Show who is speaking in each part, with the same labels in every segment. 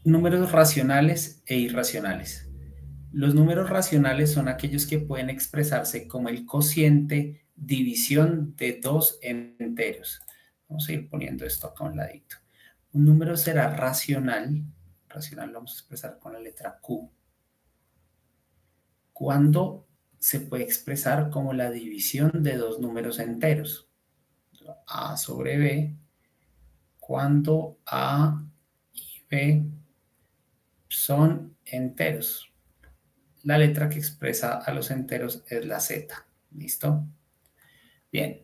Speaker 1: números racionales e irracionales. Los números racionales son aquellos que pueden expresarse como el cociente división de dos enteros. Vamos a ir poniendo esto acá a un ladito. Un número será racional, racional lo vamos a expresar con la letra Q, cuando se puede expresar como la división de dos números enteros. A sobre B, cuando A y B son enteros. La letra que expresa a los enteros es la Z. ¿Listo? Bien.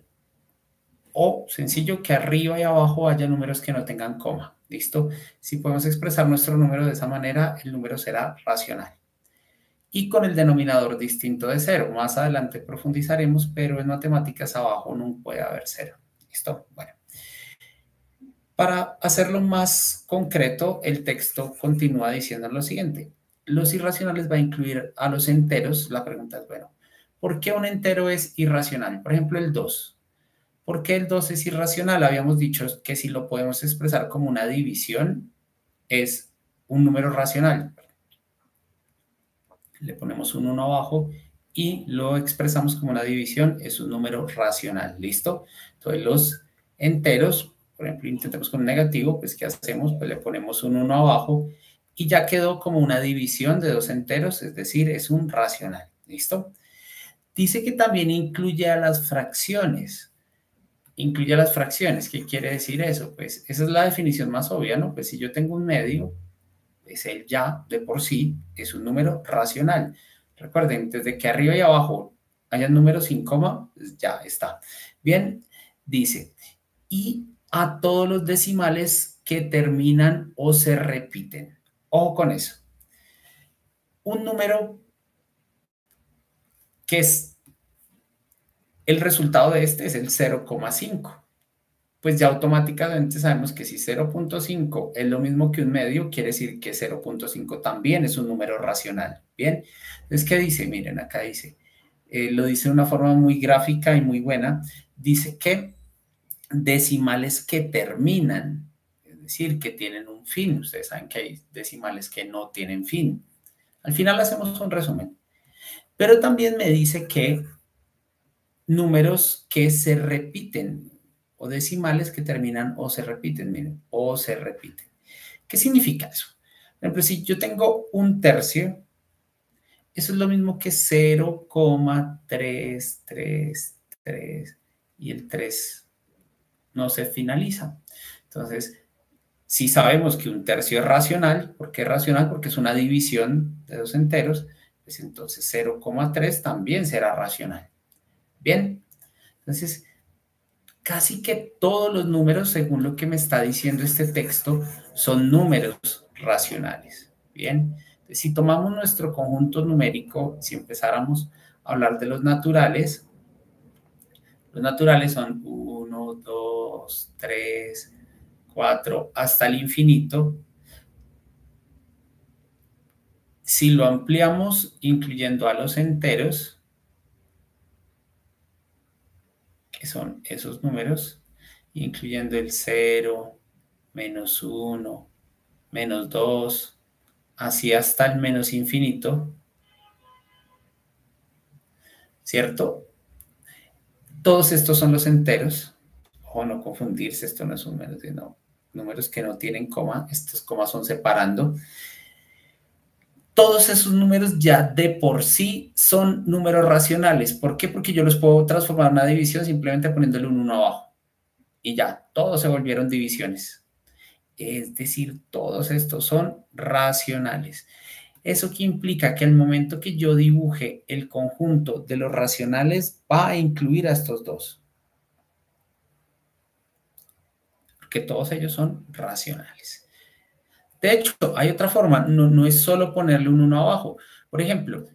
Speaker 1: O sencillo que arriba y abajo haya números que no tengan coma. ¿Listo? Si podemos expresar nuestro número de esa manera, el número será racional. Y con el denominador distinto de cero. Más adelante profundizaremos, pero en matemáticas abajo no puede haber cero. ¿Listo? Bueno. Para hacerlo más concreto, el texto continúa diciendo lo siguiente. Los irracionales va a incluir a los enteros. La pregunta es, bueno, ¿por qué un entero es irracional? Por ejemplo, el 2. ¿Por qué el 2 es irracional? Habíamos dicho que si lo podemos expresar como una división, es un número racional. Le ponemos un 1 abajo y lo expresamos como una división, es un número racional. ¿Listo? Entonces, los enteros, por ejemplo, intentemos con un negativo, pues ¿qué hacemos? Pues le ponemos un 1 abajo y ya quedó como una división de dos enteros, es decir, es un racional. ¿Listo? Dice que también incluye a las fracciones. Incluye a las fracciones. ¿Qué quiere decir eso? Pues esa es la definición más obvia, ¿no? Pues si yo tengo un medio, pues el ya de por sí es un número racional. Recuerden, desde que arriba y abajo hayan números sin coma, pues ya está. Bien, dice, y a todos los decimales que terminan o se repiten. Ojo con eso. Un número que es el resultado de este es el 0,5. Pues ya automáticamente sabemos que si 0,5 es lo mismo que un medio, quiere decir que 0,5 también es un número racional. Bien, entonces, ¿qué dice? Miren, acá dice, lo dice de una forma muy gráfica y muy buena. Dice que decimales que terminan, es decir, que tienen un fin. Ustedes saben que hay decimales que no tienen fin. Al final hacemos un resumen. Pero también me dice que números que se repiten o decimales que terminan o se repiten, miren, o se repiten. ¿Qué significa eso? Por ejemplo, si yo tengo un tercio, eso es lo mismo que 0,333 y el 3 no se finaliza. Entonces, si sabemos que un tercio es racional, ¿por qué es racional? Porque es una división de dos enteros, pues entonces 0,3 también será racional. Bien, entonces casi que todos los números, según lo que me está diciendo este texto, son números racionales. Bien, entonces, si tomamos nuestro conjunto numérico, si empezáramos a hablar de los naturales son 1, 2, 3, 4, hasta el infinito. Si lo ampliamos incluyendo a los enteros, que son esos números, incluyendo el 0, menos 1, menos 2, así hasta el menos infinito, ¿cierto? Todos estos son los enteros. Ojo, no confundirse, esto no es un menos, sino números que no tienen coma, estos comas son separando. Todos esos números ya de por sí son números racionales. ¿Por qué? Porque yo los puedo transformar en una división simplemente poniéndole un 1 abajo. Y ya, todos se volvieron divisiones. Es decir, todos estos son racionales. ¿Eso qué implica? Que al momento que yo dibuje el conjunto de los racionales va a incluir a estos dos. Porque todos ellos son racionales. De hecho, hay otra forma, no es solo ponerle un 1 abajo. Por ejemplo,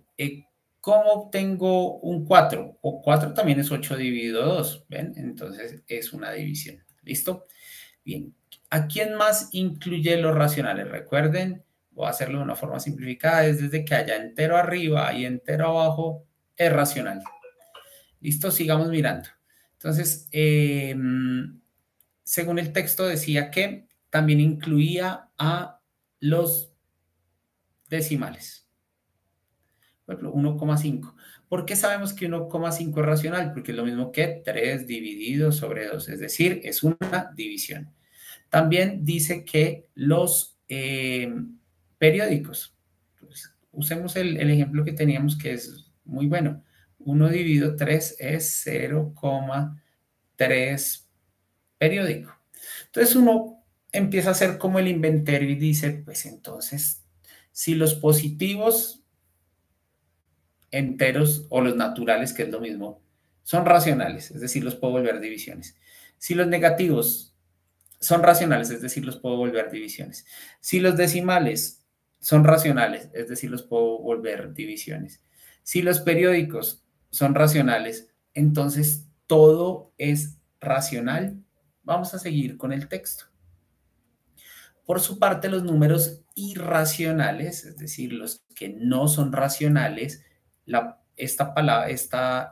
Speaker 1: ¿cómo obtengo un 4? O 4 también es 8 dividido 2, ¿ven? Entonces es una división. ¿Listo? Bien. ¿A quién más incluye los racionales? Recuerden, voy a hacerlo de una forma simplificada, es desde que haya entero arriba y entero abajo, es racional. ¿Listo? Sigamos mirando. Entonces, según el texto decía que también incluía a los decimales. Por ejemplo, 1,5. ¿Por qué sabemos que 1,5 es racional? Porque es lo mismo que 3 dividido sobre 2, es decir, es una división. También dice que los periódicos, pues, usemos el ejemplo que teníamos que es muy bueno. 1 dividido 3 es 0,3 periódico. Entonces uno empieza a hacer como el inventario y dice, pues entonces, si los positivos enteros o los naturales, que es lo mismo, son racionales, es decir, los puedo volver divisiones. Si los negativos son racionales, es decir, los puedo volver divisiones. Si los decimales son racionales, es decir, los puedo volver divisiones. Si los periódicos son racionales, entonces todo es racional. Vamos a seguir con el texto. Por su parte, los números irracionales, es decir, los que no son racionales, esta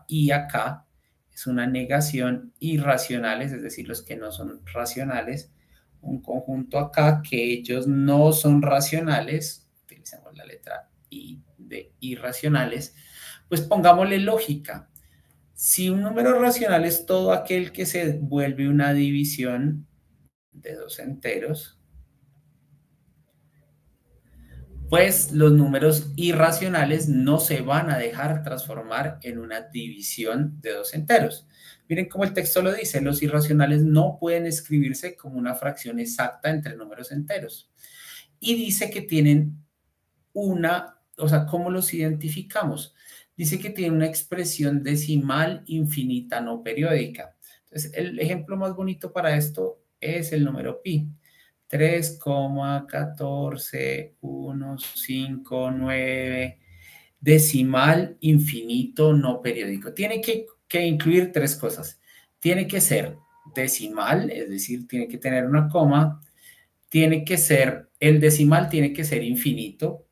Speaker 1: I acá es una negación irracionales, es decir, los que no son racionales. Un conjunto acá que ellos no son racionales, utilizamos la letra I de irracionales, pues pongámosle lógica. Si un número racional es todo aquel que se vuelve una división de dos enteros, pues los números irracionales no se van a dejar transformar en una división de dos enteros. Miren cómo el texto lo dice, los irracionales no pueden escribirse como una fracción exacta entre números enteros. Y dice que tienen una, o sea, ¿cómo los identificamos? Dice que tienen una expresión decimal infinita no periódica. Entonces, el ejemplo más bonito para esto es el número pi. 3,14159 decimal infinito no periódico. Tiene que incluir tres cosas. Tiene que ser decimal, es decir, tiene que tener una coma. Tiene que ser, el decimal tiene que ser infinito.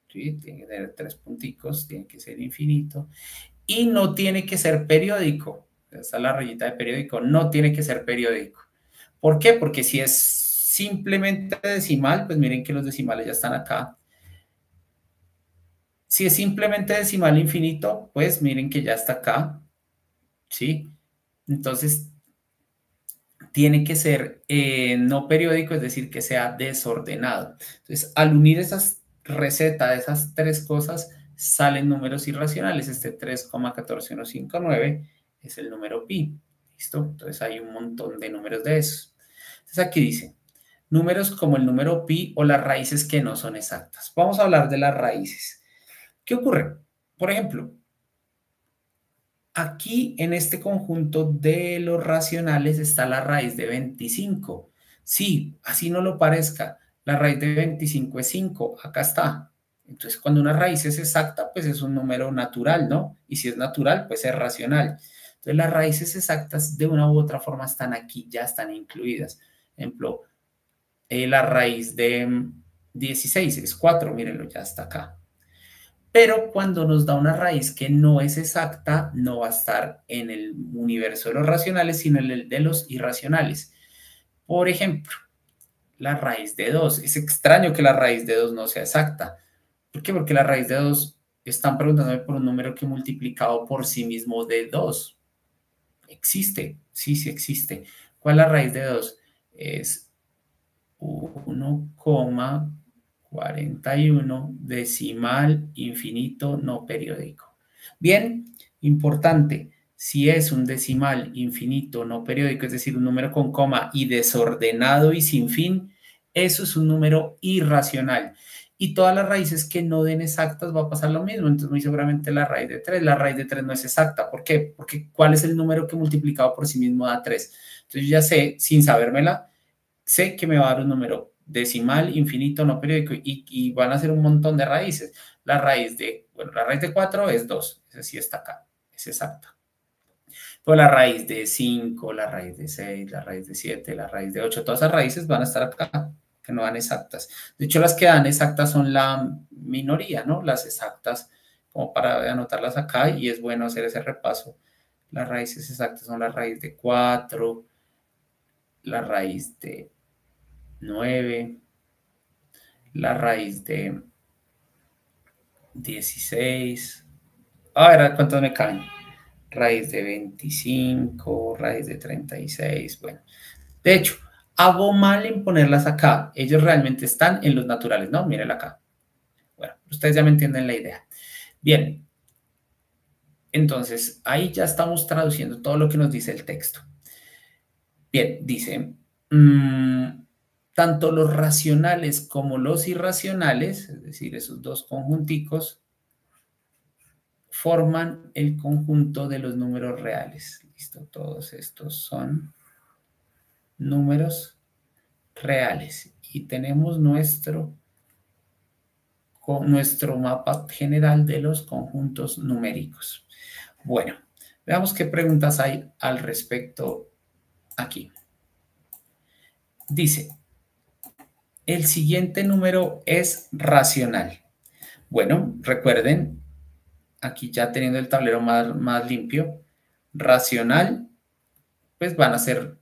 Speaker 1: ¿Sí? Tiene que tener tres punticos, tiene que ser infinito. Y no tiene que ser periódico. Esta es la rayita de periódico. No tiene que ser periódico. ¿Por qué? Porque si es simplemente decimal, pues miren que los decimales ya están acá. Si es simplemente decimal infinito, pues miren que ya está acá, ¿sí? Entonces, tiene que ser no periódico, es decir, que sea desordenado. Entonces, al unir esas recetas, esas tres cosas, salen números irracionales. Este 3,14159 es el número pi, ¿listo? Entonces, hay un montón de números de esos. Entonces, aquí dice, números como el número pi o las raíces que no son exactas. Vamos a hablar de las raíces. ¿Qué ocurre? Por ejemplo, aquí en este conjunto de los racionales está la raíz de 25. Sí, así no lo parezca. La raíz de 25 es 5. Acá está. Entonces, cuando una raíz es exacta, pues es un número natural, ¿no? Y si es natural, pues es racional. Entonces, las raíces exactas de una u otra forma están aquí, ya están incluidas. Ejemplo, la raíz de 16 es 4. Mírenlo, ya está acá. Pero cuando nos da una raíz que no es exacta, no va a estar en el universo de los racionales, sino en el de los irracionales. Por ejemplo, la raíz de 2. Es extraño que la raíz de 2 no sea exacta. ¿Por qué? Porque la raíz de 2 están preguntándome por un número que multiplicado por sí mismo de 2. Existe, sí, sí existe. ¿Cuál es la raíz de 2? Es 1,41 decimal infinito no periódico. Bien, importante, si es un decimal infinito no periódico, es decir, un número con coma y desordenado y sin fin, eso es un número irracional. Y todas las raíces que no den exactas va a pasar lo mismo. Entonces, muy seguramente la raíz de 3. La raíz de 3 no es exacta. ¿Por qué? Porque ¿cuál es el número que multiplicado por sí mismo da 3? Entonces, yo ya sé, sin sabérmela, sé que me va a dar un número decimal, infinito, no periódico, y van a ser un montón de raíces. La raíz de 4 es 2, esa sí está acá, es exacta. Pero la raíz de 5, la raíz de 6, la raíz de 7, la raíz de 8, todas esas raíces van a estar acá, que no dan exactas. De hecho, las que dan exactas son la minoría, ¿no? Las exactas, como para anotarlas acá, y es bueno hacer ese repaso. Las raíces exactas son la raíz de 4, la raíz de 9, la raíz de 16. A ver, ¿cuántos me caben? Raíz de 25, raíz de 36, bueno. De hecho, hago mal en ponerlas acá. Ellos realmente están en los naturales, ¿no? Mírenla acá. Bueno, ustedes ya me entienden la idea. Bien, entonces ahí ya estamos traduciendo todo lo que nos dice el texto. Bien, dice, tanto los racionales como los irracionales, es decir, esos dos conjunticos, forman el conjunto de los números reales. Listo, todos estos son números reales. Y tenemos nuestro mapa general de los conjuntos numéricos. Bueno, veamos qué preguntas hay al respecto aquí. Dice, el siguiente número es racional. Bueno, recuerden, aquí ya teniendo el tablero más limpio, racional, pues van a ser,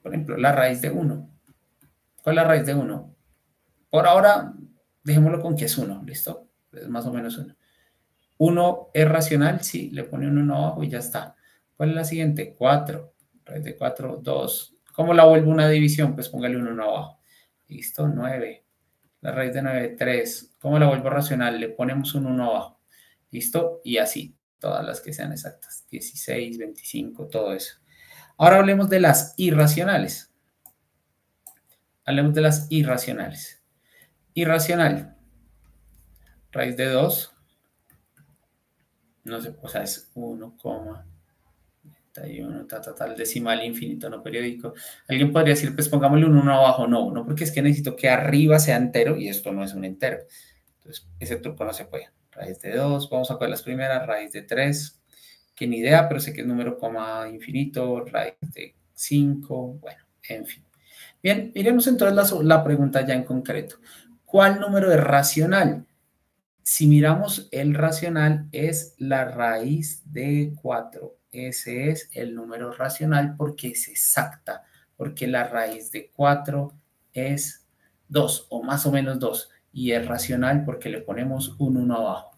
Speaker 1: por ejemplo, la raíz de 1. ¿Cuál es la raíz de 1? Por ahora, dejémoslo con que es 1, ¿listo? Es más o menos 1. 1 es racional, sí, le pone un 1 abajo y ya está. ¿Cuál es la siguiente? 4. Raíz de 4, 2. ¿Cómo la vuelvo una división? Pues póngale un 1 abajo. Listo, 9. La raíz de 9, 3. ¿Cómo la vuelvo racional? Le ponemos un 1 abajo. ¿Listo? Y así, todas las que sean exactas. 16, 25, todo eso. Ahora hablemos de las irracionales. Hablemos de las irracionales. Irracional. Raíz de 2. No sé, o sea, es 1,31, tal, decimal infinito no periódico. Alguien podría decir, pues pongámosle un 1 abajo. No, no, porque es que necesito que arriba sea entero y esto no es un entero. Entonces, ese truco no se puede. Raíz de 2, vamos a coger las primeras, raíz de 3, que ni idea, pero sé que es número coma infinito, raíz de 5, bueno, en fin. Bien, miremos entonces la pregunta ya en concreto. ¿Cuál número es racional? Si miramos el racional es la raíz de 4. Ese es el número racional porque es exacta, porque la raíz de 4 es 2 o más o menos 2 y es racional porque le ponemos un 1 abajo.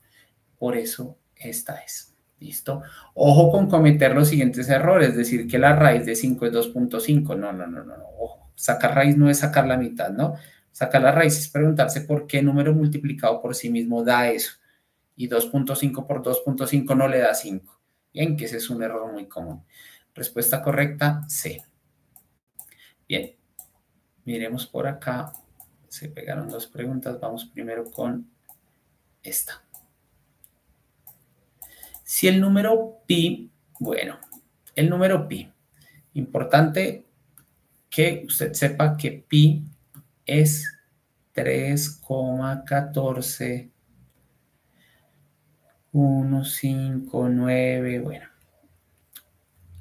Speaker 1: Por eso esta es. ¿Listo? Ojo con cometer los siguientes errores, decir que la raíz de 5 es 2.5. No, no, no, no, no. Ojo, sacar raíz no es sacar la mitad, ¿no? Sacar la raíz es preguntarse por qué número multiplicado por sí mismo da eso. Y 2.5 por 2.5 no le da 5. Bien, que ese es un error muy común. Respuesta correcta, C. Bien, miremos por acá. Se pegaron dos preguntas. Vamos primero con esta. Si el número pi, bueno, el número pi, importante que usted sepa que pi es 3,159, bueno.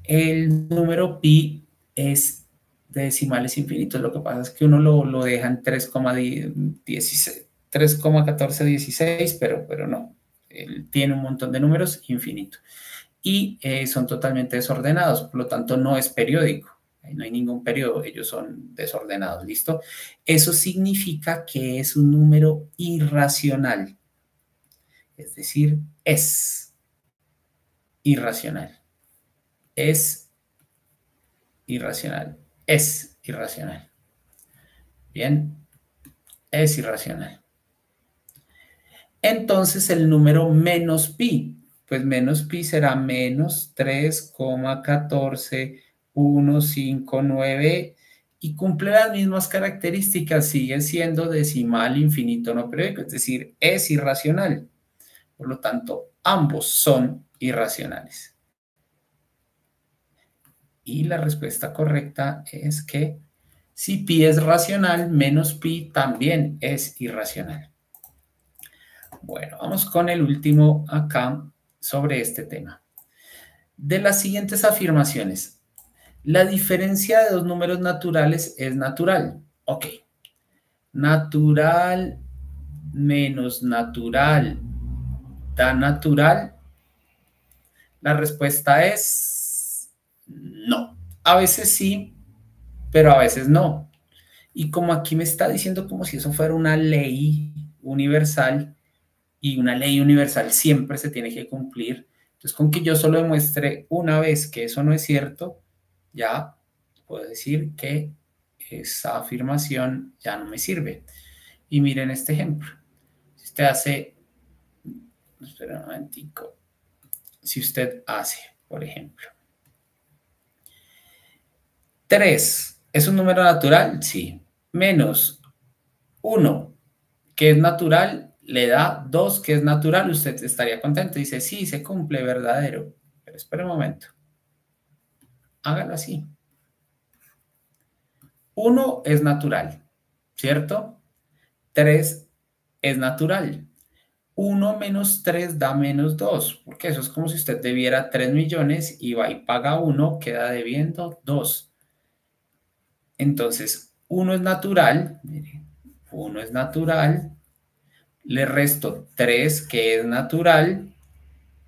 Speaker 1: El número pi es de decimales infinitos, lo que pasa es que uno lo deja en 3,1416, pero no, él tiene un montón de números infinitos y son totalmente desordenados, por lo tanto no es periódico. No hay ningún periodo, ellos son desordenados, ¿listo? Eso significa que es un número irracional, es decir, es irracional, es irracional, es irracional. Bien, es irracional. Entonces el número menos pi, pues menos pi será menos 3,14159 y cumple las mismas características, sigue siendo decimal infinito no periódico, es decir, es irracional. Por lo tanto, ambos son irracionales. Y la respuesta correcta es que si pi es racional, menos pi también es irracional. Bueno, vamos con el último acá sobre este tema. De las siguientes afirmaciones, la diferencia de dos números naturales es natural. Ok. Natural menos natural da natural. La respuesta es no. A veces sí, pero a veces no. Y como aquí me está diciendo como si eso fuera una ley universal, y una ley universal siempre se tiene que cumplir, entonces con que yo solo demuestre una vez que eso no es cierto, ya puedo decir que esa afirmación ya no me sirve. Y miren este ejemplo. Si usted hace, espera un momentico, si usted hace, por ejemplo, 3 es un número natural, sí, menos 1 que es natural, le da 2 que es natural, usted estaría contento. Dice, sí, se cumple, verdadero. Pero espera un momento. Hágalo así. 1 es natural, ¿cierto? 3 es natural. 1 menos 3 da menos 2, porque eso es como si usted debiera 3 millones y va y paga 1, queda debiendo 2. Entonces, 1 es natural, mire, 1 es natural, le resto 3 que es natural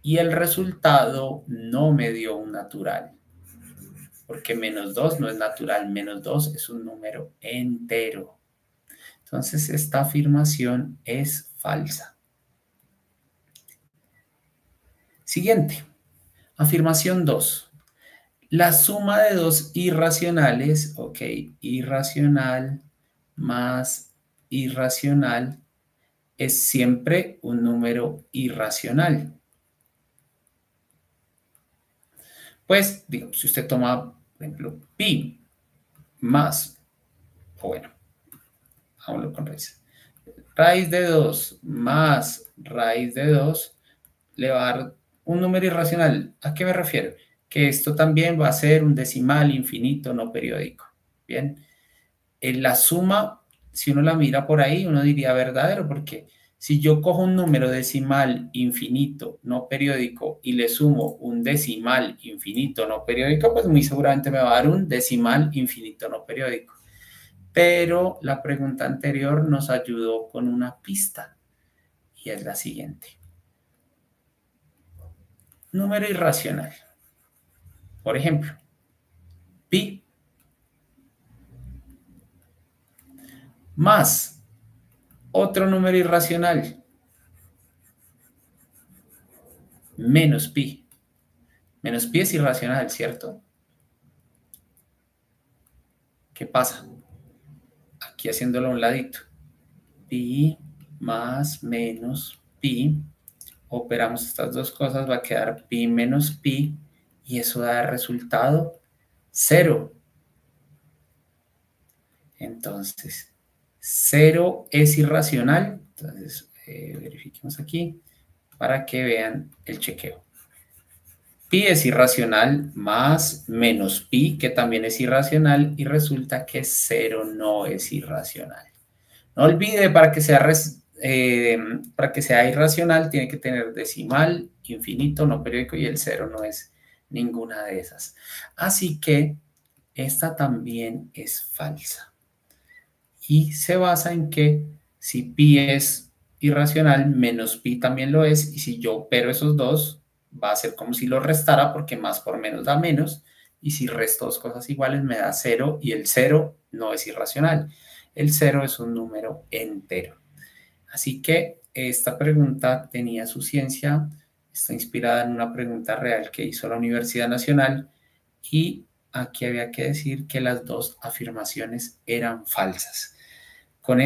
Speaker 1: y el resultado no me dio un natural, porque menos 2 no es natural, menos 2 es un número entero. Entonces, esta afirmación es falsa. Siguiente, afirmación 2. La suma de dos irracionales, ok, irracional más irracional, es siempre un número irracional. Pues, digamos, si usted toma, por ejemplo, pi más, o bueno, hagámoslo con raíz. Raíz de 2 más raíz de 2 le va a dar un número irracional. ¿A qué me refiero? Que esto también va a ser un decimal infinito no periódico. Bien, en la suma, si uno la mira por ahí, uno diría verdadero, porque si yo cojo un número decimal infinito no periódico y le sumo un decimal infinito no periódico, pues muy seguramente me va a dar un decimal infinito no periódico. Pero la pregunta anterior nos ayudó con una pista y es la siguiente. Número irracional. Por ejemplo, pi más otro número irracional menos pi. Menos pi es irracional, ¿cierto? ¿Qué pasa? Aquí haciéndolo a un ladito. Pi más menos pi. Operamos estas dos cosas, va a quedar pi menos pi y eso da de resultado 0. Entonces, 0 es irracional. Entonces, verifiquemos aquí para que vean el chequeo. Pi es irracional más menos pi, que también es irracional, y resulta que 0 no es irracional. No olvide, para que sea irracional, tiene que tener decimal, infinito, no periódico, y el 0 no es ninguna de esas. Así que esta también es falsa. Y se basa en que si pi es irracional, menos pi también lo es, y si yo opero esos dos, va a ser como si lo restara, porque más por menos da menos, y si resto dos cosas iguales me da 0, y el 0 no es irracional. El 0 es un número entero. Así que esta pregunta tenía su ciencia, está inspirada en una pregunta real que hizo la Universidad Nacional, y aquí había que decir que las dos afirmaciones eran falsas. Con